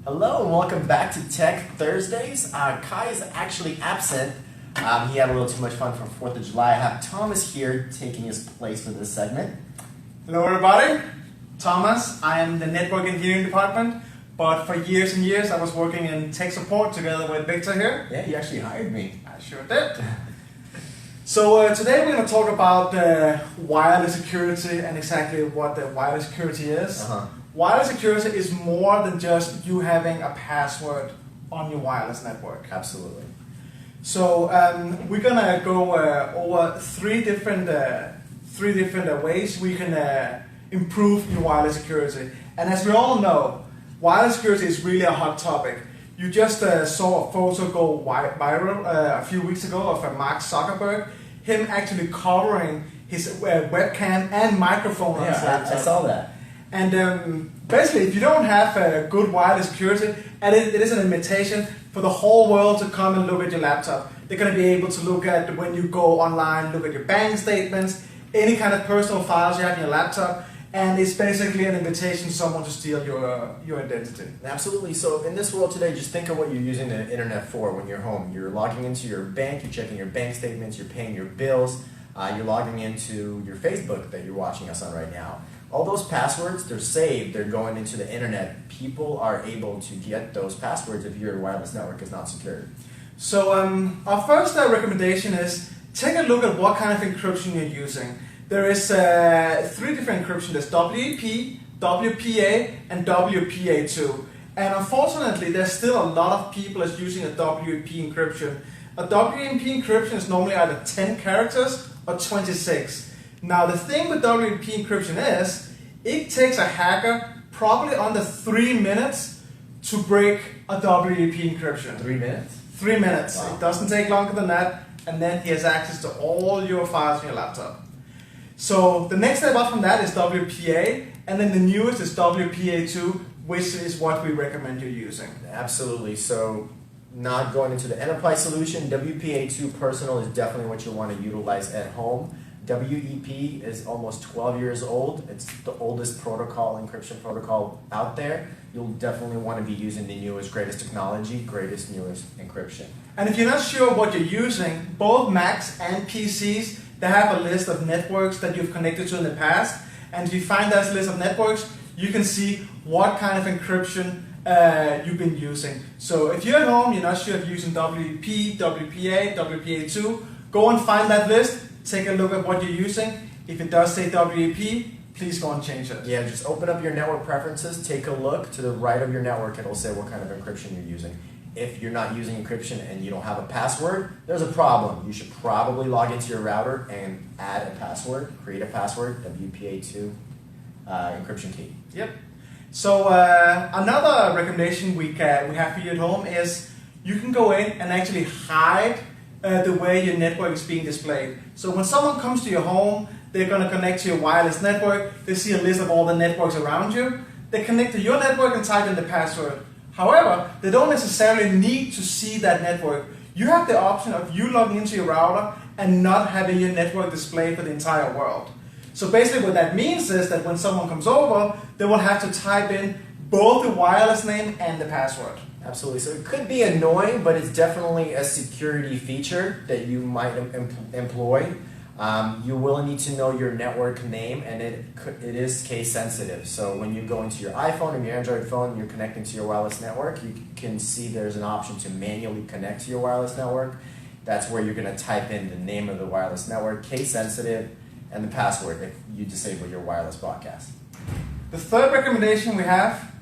Hello and welcome back to Tech Thursdays. Kai is actually absent. He had a little too much fun for 4th of July. I have Thomas here taking his place for this segment. Hello everybody, Thomas. I am the network engineering department, but for years and years I was working in tech support together with Victor here. Yeah, he actually hired me. I sure did. So today we're going to talk about wireless security and exactly what the wireless security is. Wireless security is more than just you having a password on your wireless network. Absolutely. So we're going to go over three different ways we can improve your wireless security. And as we all know, wireless security is really a hot topic. You just saw a photo go viral a few weeks ago of Mark Zuckerberg, him actually covering his webcam and microphone on his laptop. I saw that. And basically, if you don't have good wireless security, and it is an invitation for the whole world to come and look at your laptop. They're going to be able to look at when you go online, look at your bank statements, any kind of personal files you have in your laptop. And it's basically an invitation to someone to steal your identity. Absolutely. So in this world today, just think of what you're using the internet for when you're home. You're logging into your bank, you're checking your bank statements, you're paying your bills, you're logging into your Facebook that you're watching us on right now. All those passwords, they're saved, they're going into the internet. People are able to get those passwords if your wireless network is not secured. So our first recommendation is take a look at what kind of encryption you're using. There is three different encryption. There's WEP, WPA, and WPA2. And unfortunately, there's still a lot of people that's using a WEP encryption. A WEP encryption is normally either 10 characters or 26. Now, the thing with WEP encryption is, it takes a hacker probably under 3 minutes to break a WEP encryption. 3 minutes? 3 minutes. Wow. It doesn't take longer than that, and then he has access to all your files on your laptop. So the next step up from that is WPA, and then the newest is WPA2, which is what we recommend you using. Absolutely. So not going into the enterprise solution, WPA2 personal is definitely what you want to utilize at home. WEP is almost 12 years old. It's the oldest protocol, encryption protocol out there. You'll definitely want to be using the newest, greatest technology, greatest, newest encryption. And if you're not sure what you're using, both Macs and PCs, they have a list of networks that you've connected to in the past. And if you find that list of networks, you can see what kind of encryption you've been using. So if you're at home, you're not sure if you're using WEP, WPA, WPA2, go and find that list. Take a look at what you're using. If it does say WEP, please go and change it. Yeah, just open up your network preferences, take a look to the right of your network, it'll say what kind of encryption you're using. If you're not using encryption and you don't have a password, there's a problem. You should probably log into your router and add a password, create a password, WPA2 encryption key. Yep. So another recommendation we have for you at home is you can go in and actually hide the way your network is being displayed. So when someone comes to your home, they're going to connect to your wireless network. They see a list of all the networks around you. They connect to your network and type in the password. However, they don't necessarily need to see that network. You have the option of you logging into your router and not having your network displayed for the entire world. So basically what that means is that when someone comes over, they will have to type in both the wireless name and the password. Absolutely. So it could be annoying, but it's definitely a security feature that you might employ. You will need to know your network name, and it is case sensitive. So when you go into your iPhone or your Android phone and you're connecting to your wireless network, you can see there's an option to manually connect to your wireless network. That's where you're going to type in the name of the wireless network, case sensitive, and the password if you disable your wireless broadcast. The third recommendation we have,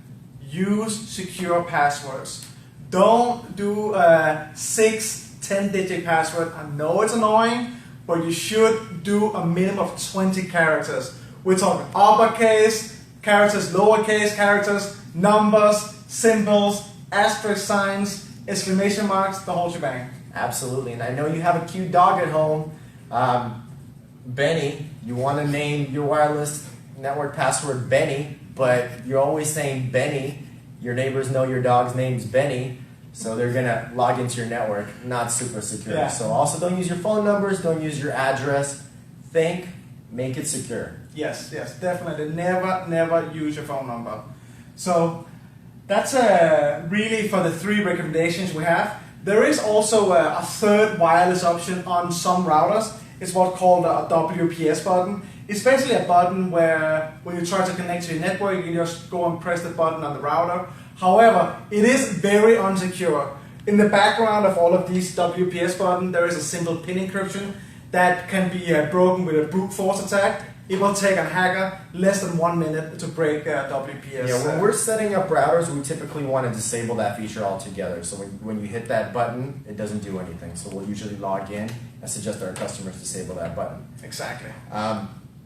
use secure passwords. Don't do a 6-10-digit password. I know it's annoying, but you should do a minimum of 20 characters. We're talking uppercase, characters, lowercase characters, numbers, symbols, asterisk signs, exclamation marks, the whole shebang. Absolutely, and I know you have a cute dog at home. Benny, you want to name your wireless network password Benny, but you're always saying Benny. Your neighbors know your dog's name's Benny, so they're going to log into your network. Not super secure. Yeah. So also don't use your phone numbers, don't use your address. Make it secure. Yes, definitely. Never use your phone number. So that's really for the 3 recommendations we have. There is also a third wireless option on some routers. It's what's called a WPS button. It's basically a button where when you try to connect to your network, you can just go and press the button on the router. However, it is very unsecure. In the background of all of these WPS buttons, there is a simple pin encryption that can be broken with a brute force attack. It will take a hacker less than 1 minute to break WPS. Yeah, when we're setting up routers, we typically want to disable that feature altogether. So when you hit that button, it doesn't do anything. So we'll usually log in and suggest our customers disable that button. Exactly.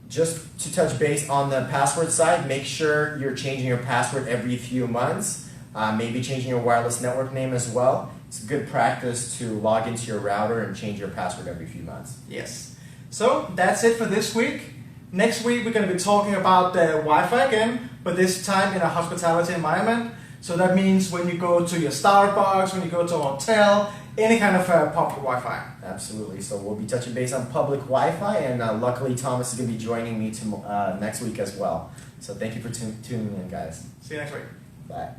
Just to touch base on the password side, make sure you're changing your password every few months. Maybe changing your wireless network name as well. It's a good practice to log into your router and change your password every few months. Yes. So that's it for this week. Next week we're going to be talking about Wi-Fi again, but this time in a hospitality environment. So that means when you go to your Starbucks, when you go to a hotel, any kind of public Wi-Fi. Absolutely. So we'll be touching base on public Wi-Fi, and luckily Thomas is going to be joining me next week as well. So thank you for tuning in, guys. See you next week. Bye.